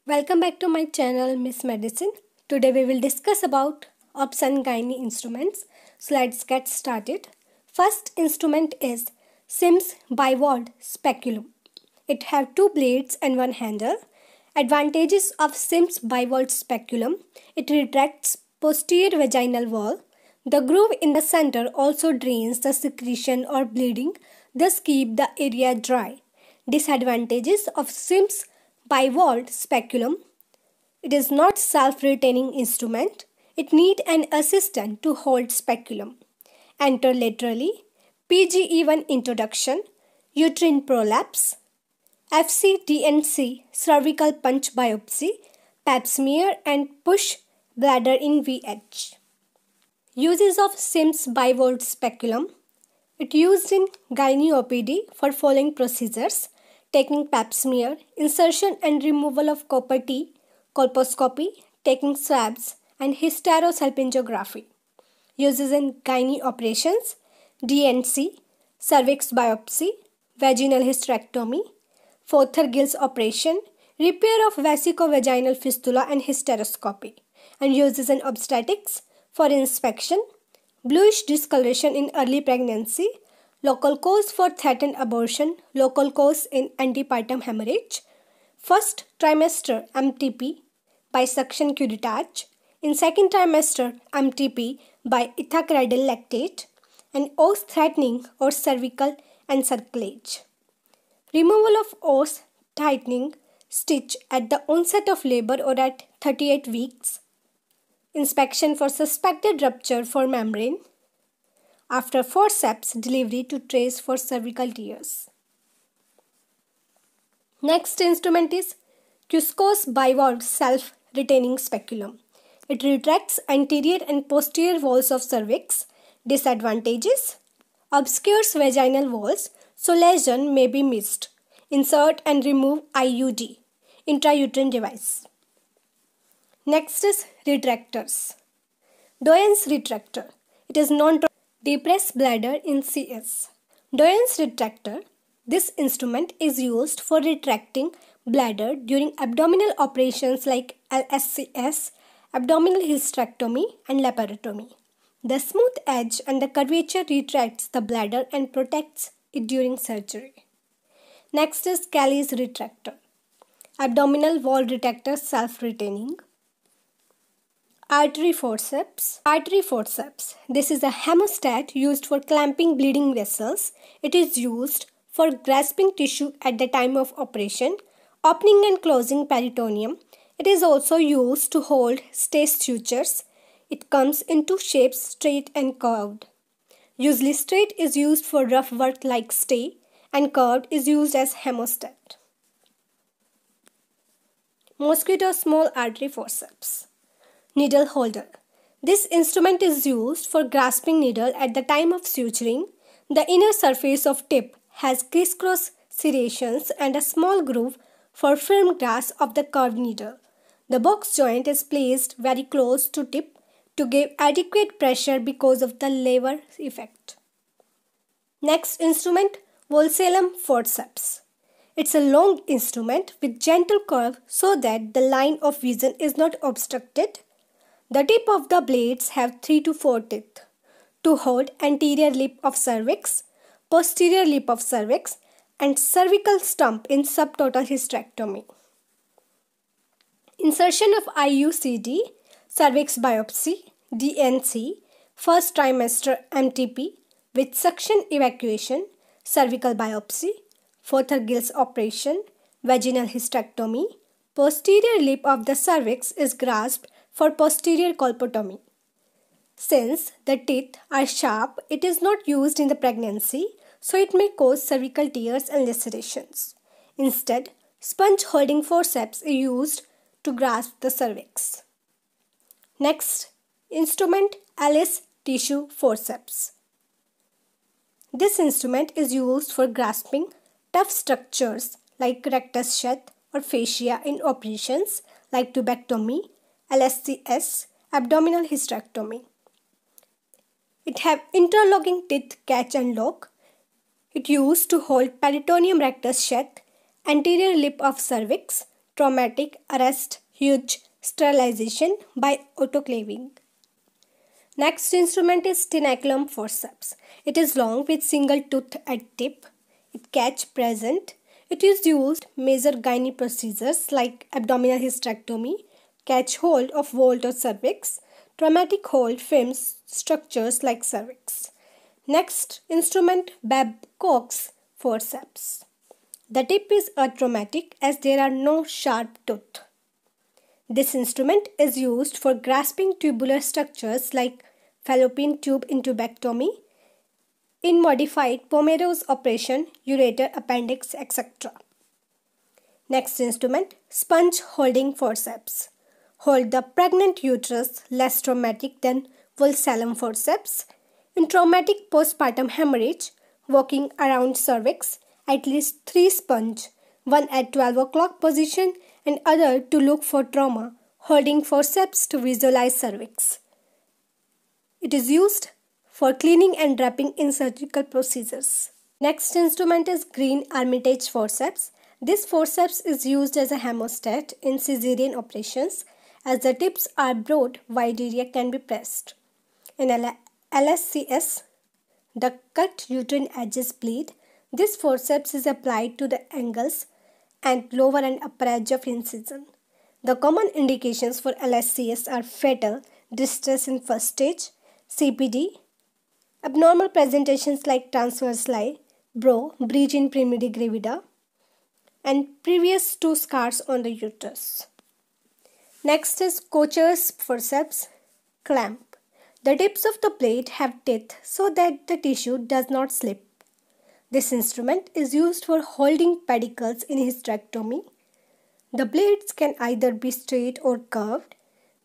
Welcome back to my channel Miss Medicine. Today we will discuss about obs and gynae instruments. So let's get started. First instrument is Sims bivalve speculum. It have two blades and one handle. Advantages of Sims bivalve speculum. It retracts posterior vaginal wall. The groove in the center also drains the secretion or bleeding, thus keep the area dry. Disadvantages of Sims bivalve speculum. It is not self-retaining instrument. It need an assistant to hold speculum. Enter laterally. PGE1 introduction. Uterine prolapse. FCDNC cervical punch biopsy. Pap smear and push bladder in VH. Uses of Sims bivalve speculum. It used in gynae OPD for following procedures: taking pap smear, insertion and removal of copper T, colposcopy, taking swabs, and hysterosalpingography. Uses in gynae operations: DNC, cervix biopsy, vaginal hysterectomy, Fothergill's operation, repair of vesicovaginal fistula and hysteroscopy. And uses in obstetrics for inspection: bluish discoloration in early pregnancy, local cause for threatened abortion, local cause in antepartum hemorrhage, first trimester MTP by suction curettage, in second trimester MTP by ethacrydal lactate, and os threatening or cervical encerclage. Removal of os tightening stitch at the onset of labor or at 38 weeks. Inspection for suspected rupture for membrane. After forceps delivery to trace for cervical tears. Next instrument is Cusco's bivalve self-retaining speculum. It retracts anterior and posterior walls of cervix. Disadvantages: obscures vaginal walls, so lesion may be missed. Insert and remove IUD, intrauterine device. Next is retractors. Doyen's retractor. It is known to depress bladder in CS. Doyen's retractor. This instrument is used for retracting bladder during abdominal operations like LSCS, abdominal hysterectomy, and laparotomy. The smooth edge and the curvature retracts the bladder and protects it during surgery. Next is Kelly's retractor. Abdominal wall retractor self-retaining. Artery forceps. Artery forceps. This is a hemostat used for clamping bleeding vessels. It is used for grasping tissue at the time of operation, opening and closing peritoneum. It is also used to hold stay sutures. It comes in two shapes, straight and curved. Usually straight is used for rough work like stay, and curved is used as hemostat. Mosquito small artery forceps. Needle holder. This instrument is used for grasping needle at the time of suturing. The inner surface of tip has crisscross serrations and a small groove for firm grasp of the curved needle. The box joint is placed very close to tip to give adequate pressure because of the lever effect. Next instrument, Valsalem forceps. It's a long instrument with gentle curve so that the line of vision is not obstructed. The tip of the blades have 3 to 4 teeth to hold anterior lip of cervix, posterior lip of cervix, and cervical stump in subtotal hysterectomy. Insertion of IUCD, cervix biopsy, DNC, first trimester MTP with suction evacuation, cervical biopsy, Fothergill's operation, vaginal hysterectomy, posterior lip of the cervix is grasped for posterior colpotomy. Since the teeth are sharp, it is not used in the pregnancy, so it may cause cervical tears and lacerations. Instead, sponge holding forceps is used to grasp the cervix. Next instrument, Alice tissue forceps. This instrument is used for grasping tough structures like rectus shunt or fascia in operations like tubectomy, LSCS, abdominal hysterectomy. It have interlocking teeth catch and lock. It used to hold peritoneum rectus shed, anterior lip of cervix, traumatic arrest, huge sterilization by autoclaving. Next instrument is tenaculum forceps. It is long with single tooth at tip. It catch present. It is used measure gynae procedures like abdominal hysterectomy, catch hold of vault or cervix, traumatic hold films structures like cervix. Next instrument Babcock's forceps. The tip is atraumatic as there are no sharp teeth. This instrument is used for grasping tubular structures like fallopian tube in tubectomy, in modified Pomeroy's operation, ureter appendix, etc. Next instrument, sponge holding forceps. Hold the pregnant uterus, less traumatic than Valsalm forceps. In traumatic postpartum hemorrhage, walking around cervix, at least 3 sponge, one at 12 o'clock position and other to look for trauma, holding forceps to visualize cervix. It is used for cleaning and wrapping in surgical procedures. Next instrument is Green Armitage forceps. This forceps is used as a hemostat in cesarean operations. As the tips are broad, wide area can be pressed. In LSCS, the cut uterine edges bleed. This forceps is applied to the angles and lower and upper edge of incision. The common indications for LSCS are fetal distress in first stage, CPD, abnormal presentations like transverse lie, breach in primary gravida, and previous to scars on the uterus. Next is Kocher's forceps clamp. The tips of the blade have teeth so that the tissue does not slip. This instrument is used for holding pedicles in hysterectomy. The blades can either be straight or curved.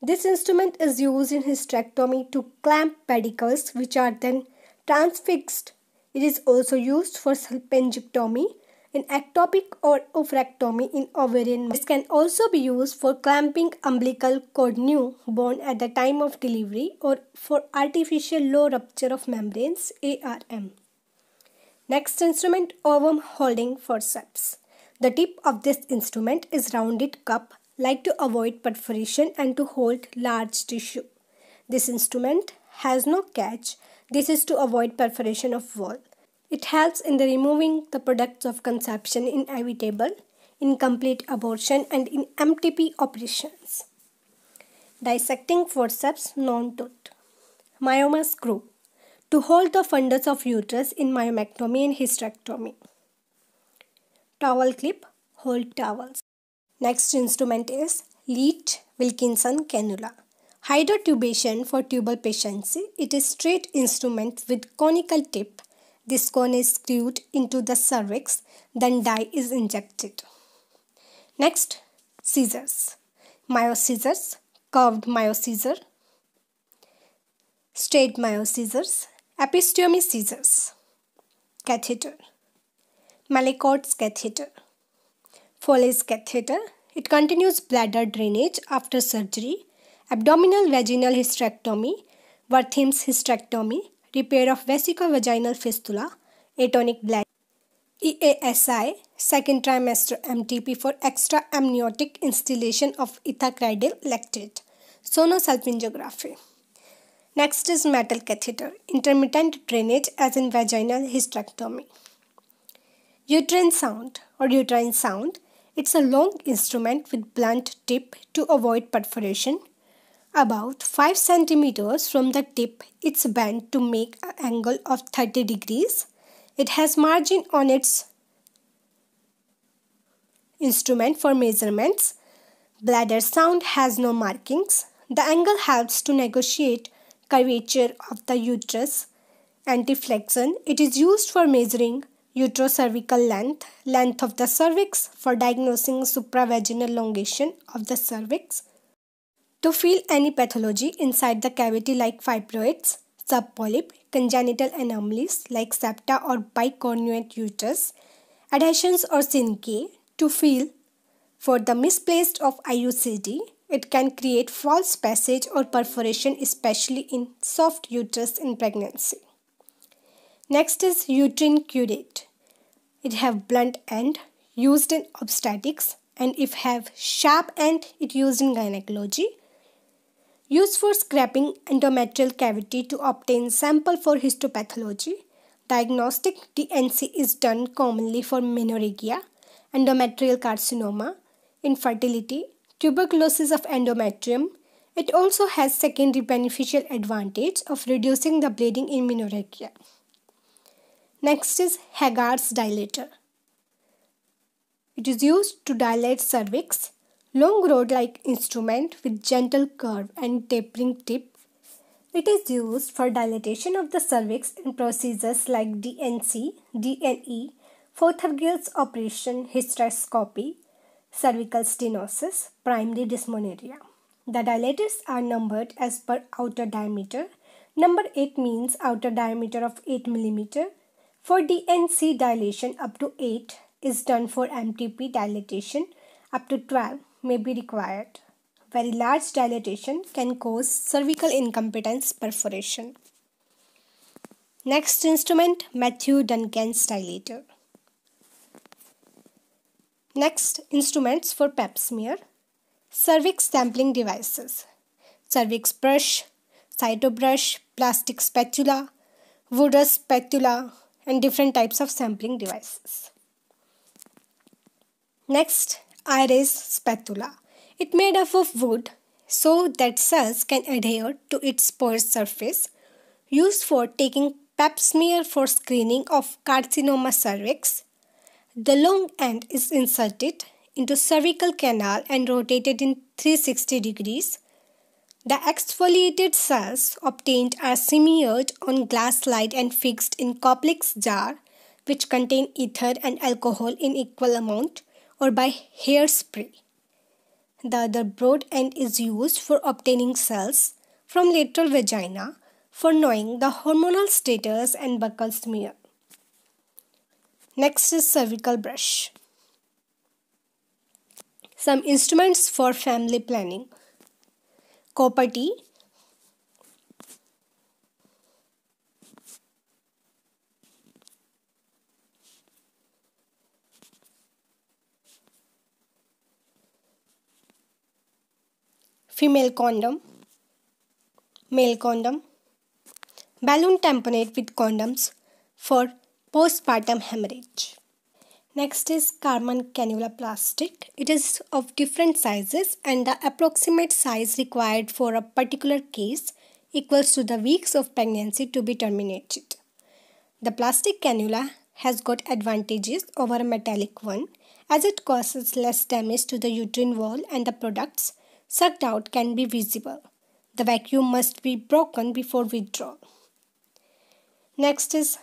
This instrument is used in hysterectomy to clamp pedicles which are then transfixed. It is also used for salpingectomy in ectopic or oophorectomy in ovarian. This can also be used for clamping umbilical cord born at the time of delivery or for artificial low rupture of membranes ARM. Next instrument, ovum holding forceps. The tip of this instrument is rounded cup like to avoid perforation and to hold large tissue. This instrument has no catch. This is to avoid perforation of wall. It helps in the removing the products of conception in inevitable, incomplete abortion and in MTP operations. Dissecting forceps non-tooth. Myoma screw. To hold the fundus of uterus in myomectomy and hysterectomy. Towel clip, hold towels. Next instrument is Leach-Wilkinson cannula. Hydrotubation for tubal patency. It is straight instrument with conical tip. This cone is screwed into the cervix, then dye is injected. Next, scissors. Myoscissors, curved myoscissor, straight myoscissors, episiotomy scissors. Catheter. Mallicot's catheter. Foley's catheter. It continues bladder drainage after surgery. Abdominal vaginal hysterectomy. Wertheim's hysterectomy. Repair of vesicovaginal fistula. Atonic bladder. EASI. Second trimester MTP for extra amniotic instillation of ethacrydal lactate. Sonosalpingography. Next is metal catheter. Intermittent drainage as in vaginal hysterectomy. Uterine sound or uterine sound. It's a long instrument with blunt tip to avoid perforation. About 5 centimeters from the tip, it's bent to make an angle of 30 degrees. It has margin on its instrument for measurements. Bladder sound has no markings. The angle helps to negotiate curvature of the uterus. Antiflexion. It is used for measuring uterocervical length, length of the cervix, for diagnosing supravaginal elongation of the cervix. To feel any pathology inside the cavity like fibroids, subpolyp, congenital anomalies like septa or bicornuate uterus, adhesions or syncae. To feel for the misplaced of IUCD, it can create false passage or perforation, especially in soft uterus in pregnancy. Next is uterine curate. it have blunt end used in obstetrics, and if have sharp end it used in gynecology. Used for scraping endometrial cavity to obtain sample for histopathology. Diagnostic DNC is done commonly for menorrhagia, endometrial carcinoma, infertility, tuberculosis of endometrium. It also has secondary beneficial advantage of reducing the bleeding in menorrhagia. Next is Haggard's dilator. It is used to dilate cervix. Long rod-like instrument with gentle curve and tapering tip. It is used for dilatation of the cervix in procedures like DNC, DNE, Fothergill's operation, hysteroscopy, cervical stenosis, primary dysmenorrhea. The dilators are numbered as per outer diameter. Number 8 means outer diameter of 8 mm. For DNC dilation up to 8 is done. For MTP dilatation up to 12 may be required. Very large dilatation can cause cervical incompetence perforation. Next instrument, Matthew Duncan's dilator. Next instruments for pap smear. Cervix sampling devices. Cervix brush, cytobrush, plastic spatula, wooden spatula, and different types of sampling devices. Next, Ayres spatula. It made up of wood so that cells can adhere to its porous surface. Used for taking pap smear for screening of carcinoma cervix. The long end is inserted into cervical canal and rotated in 360 degrees. The exfoliated cells obtained are smeared on glass slide and fixed in Koplik's jar, which contain ether and alcohol in equal amount, or by hairspray. The other broad end is used for obtaining cells from lateral vagina for knowing the hormonal status and buccal smear. Next is cervical brush. Some instruments for family planning. Copper T, female condom, male condom, balloon tamponade with condoms for postpartum hemorrhage. Next is Karman cannula plastic. It is of different sizes and the approximate size required for a particular case equals to the weeks of pregnancy to be terminated. The plastic cannula has got advantages over a metallic one as it causes less damage to the uterine wall and the products sucked out can be visible. The vacuum must be broken before withdrawal. Next is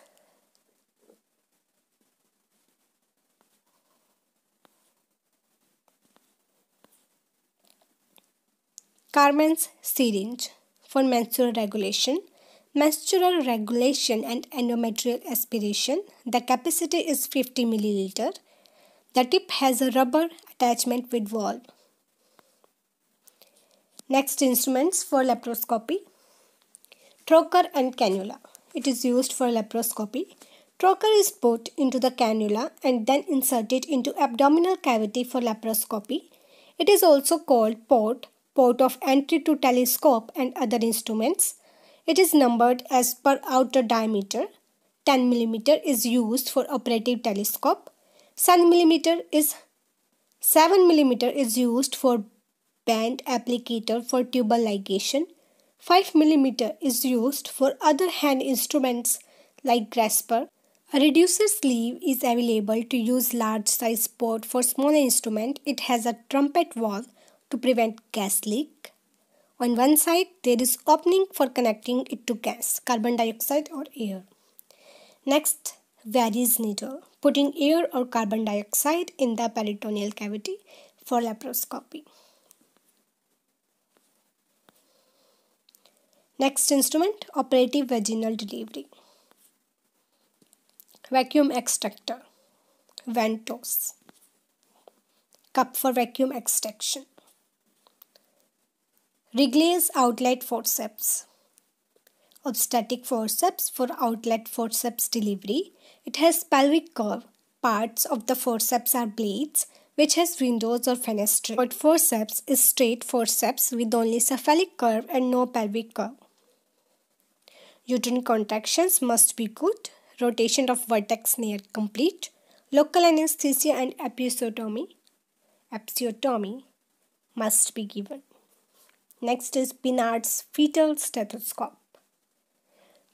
Karman's syringe for menstrual regulation. Menstrual regulation and endometrial aspiration. The capacity is 50 ml. The tip has a rubber attachment with valve. Next instruments for laparoscopy. Trocar and cannula. It is used for laparoscopy. Trocar is put into the cannula and then inserted into abdominal cavity for laparoscopy. It is also called port of entry to telescope and other instruments. It is numbered as per outer diameter. 10 mm is used for operative telescope. 7 mm is used for band applicator for tubal ligation. 5 mm is used for other hand instruments like grasper. A reducer sleeve is available to use large size port for smaller instrument. It has a trumpet valve to prevent gas leak. On one side, there is opening for connecting it to gas, carbon dioxide or air. Next, Vary's needle, putting air or carbon dioxide in the peritoneal cavity for laparoscopy. Next instrument, operative vaginal delivery. Vacuum extractor, Ventos. Cup for vacuum extraction. Wrigley's outlet forceps. Obstetric forceps for outlet forceps delivery. It has pelvic curve parts of the forceps are blades, which has windows or fenestrae. But forceps is straight forceps with only cephalic curve and no pelvic curve. Uterine contractions must be good, rotation of vertex near complete, local anesthesia and episiotomy must be given. Next is Pinard's fetal stethoscope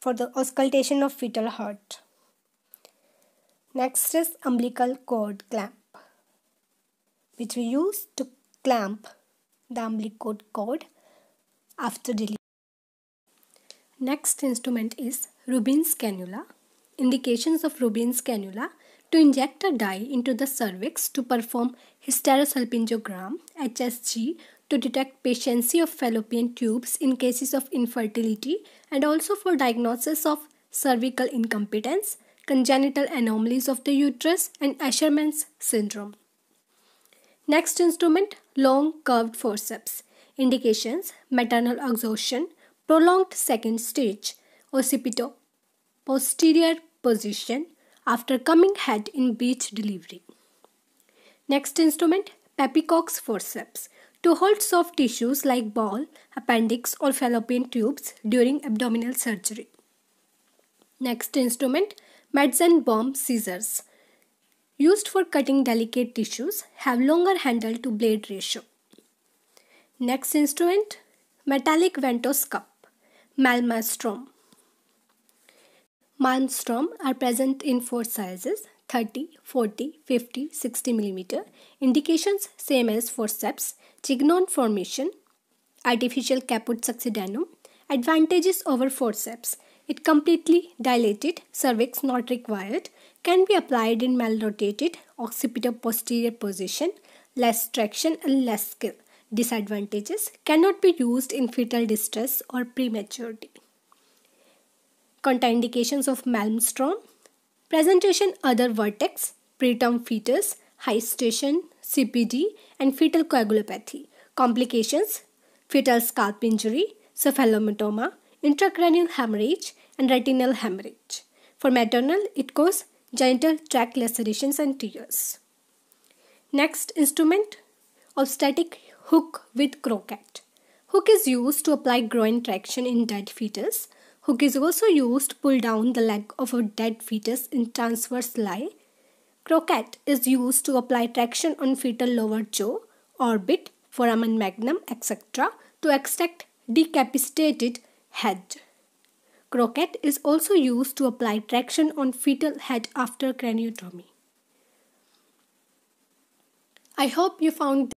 for the auscultation of fetal heart. Next is umbilical cord clamp, which we use to clamp the umbilical cord after delivery. Next instrument is Rubin's cannula. Indications of Rubin's cannula: to inject a dye into the cervix to perform hysterosalpingogram (HSG) to detect patency of fallopian tubes in cases of infertility, and also for diagnosis of cervical incompetence, congenital anomalies of the uterus, and Asherman's syndrome. Next instrument, long curved forceps. Indications: maternal exhaustion, prolonged second stage, occipito posterior position after coming head in breech delivery. Next instrument, Papillock's forceps, to hold soft tissues like ball, appendix or fallopian tubes during abdominal surgery. Next instrument, Madsen-Bohm scissors, used for cutting delicate tissues, have longer handle to blade ratio. Next instrument, metallic Ventos cup, Malmstrom. Malmstrom are present in 4 sizes: 30, 40, 50, 60 mm. Indications same as forceps: Chignon formation, artificial caput succedanum. Advantages over forceps: it completely dilated, cervix not required, can be applied in malrotated occipito-posterior position, less traction and less skill. Disadvantages: cannot be used in fetal distress or prematurity. Contraindications of Malmstrom: presentation other vertex, preterm fetus, high station, CPD and fetal coagulopathy. Complications: fetal scalp injury, cephalometoma, intracranial hemorrhage and retinal hemorrhage. For maternal, it causes genital tract lacerations and tears. Next instrument, obstetric hook with croquet. Hook is used to apply groin traction in dead fetus. Hook is also used to pull down the leg of a dead fetus in transverse lie. Croquet is used to apply traction on fetal lower jaw, orbit, foramen magnum, etc. to extract decapitated head. Croquet is also used to apply traction on fetal head after craniotomy. I hope you found